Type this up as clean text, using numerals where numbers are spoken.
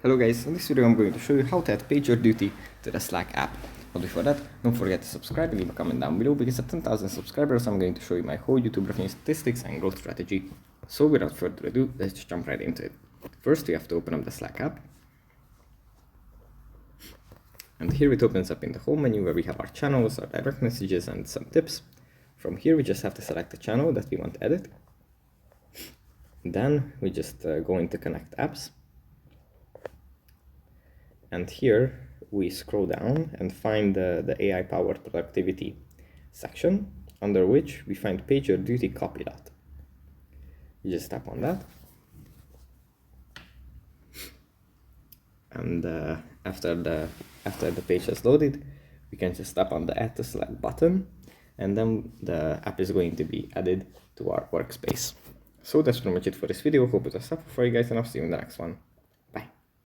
Hello guys, in this video I'm going to show you how to add PagerDuty to the Slack app. But before that, don't forget to subscribe and leave a comment down below because at 10,000 subscribers I'm going to show you my whole YouTube revenue statistics and growth strategy. So without further ado, let's just jump right into it. First you have to open up the Slack app. And here it opens up in the home menu where we have our channels, our direct messages and some tips. From here we just have to select the channel that we want to edit. Then we just go into connect apps. And here we scroll down and find the AI powered productivity section, under which we find PagerDuty Copilot. You just tap on that. And after the page has loaded, we can just tap on the add to Slack button, and then the app is going to be added to our workspace. So that's pretty much it for this video. Hope it was helpful for you guys, and I'll see you in the next one.